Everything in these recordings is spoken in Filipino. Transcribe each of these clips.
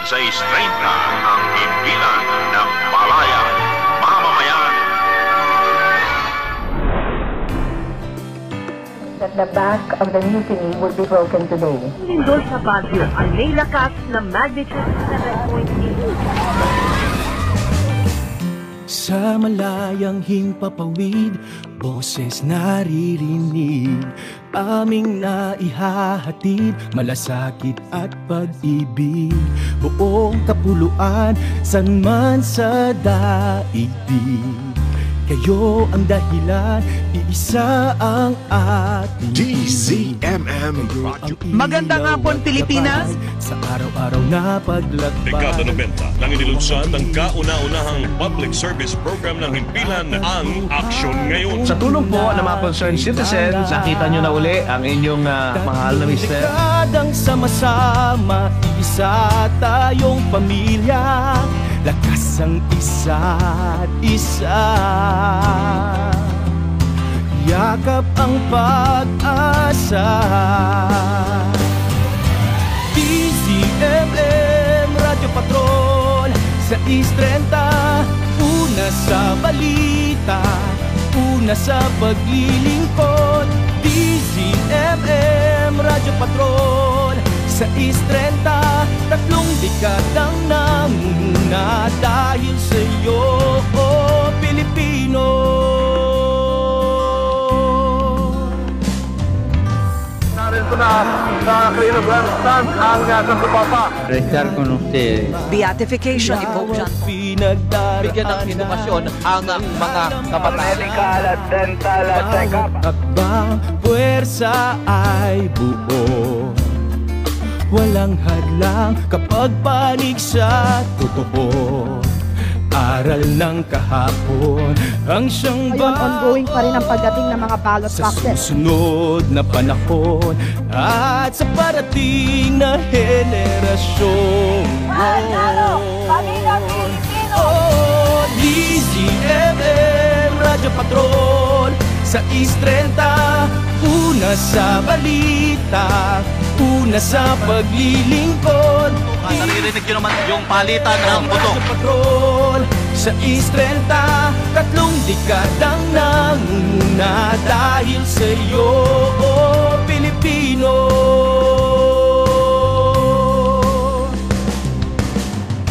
6:30 ang himpilan ng Balayang Mamamayan. That the back of the mutiny will be broken today. Lindol sa Baguio ang may lakas na magnitude 7.8. Sa malayang himpapawid, boses naririnig, aming naihahatid, malasakit at pag-ibig. Buong kapuluan, san man sa daigdig, kayo ang dahilan, iisa ang ating DZMM. Magandang hapon, Pilipinas! Sa araw-araw na paglakbay. Dekada 90 nang inilunsad ang kauna-unahang public service program ng himpilan, ang Aksyon Ngayon. Sa tulong po ng mga concerned citizens, nakita nyo na uli ang inyong mahal na mister. Dekadang sama-sama, isa tayong pamilya, lakas ang isa't isa. Yakap ang pag-asa. DZMM Radio Patrol sa 6:30, una sa balita, una sa paglilingkod. DZMM Radio Patrol sa 6:30, 3 dekadang nangunguna dahil sa iyo, oh Pilipino. Narito na sa Crino Grandstand ang kasupapa. Restar con ustedes. Beatification ni Pope John. Bigyan ng edukasyon ang mga kabataan. Medical at dental check-up. Habang puwersa ay buo, walang hadlang kapag panig sa totoo. Aral ng kahapon ang siyang Ngayon, ongoing pa rin ang pagdating ng mga ballot sa boxes. susunod na panahon at sa parating na henerasyon. DZMM Radio Patrol sa 6:30, una sa balita, una sa paglilingkod. Naririnig nyo naman yung palitan ng buto. Patrol sa 6:30, 3 dekadang nangunguna dahil sa iyo, oh Pilipino.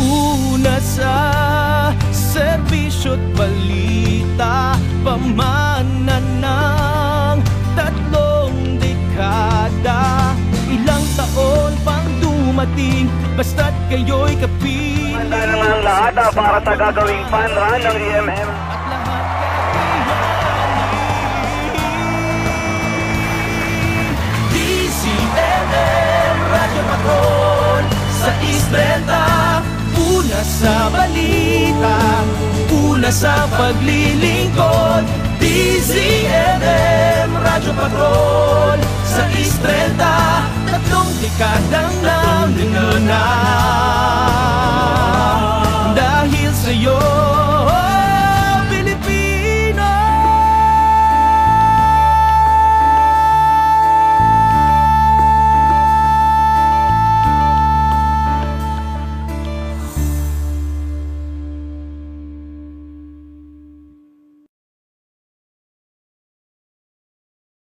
Una sa serbisyo't balita, pamana ng 3 dekada. Ilang taon pang dumating, basta't kayo'y kapiling. Handa naman ang lahat para sa gagawing fun run ng DMM. DZMM Radio Patrol sa 6:30, una sa balita, una sa paglilingkod. DZMM Radio Patrol sa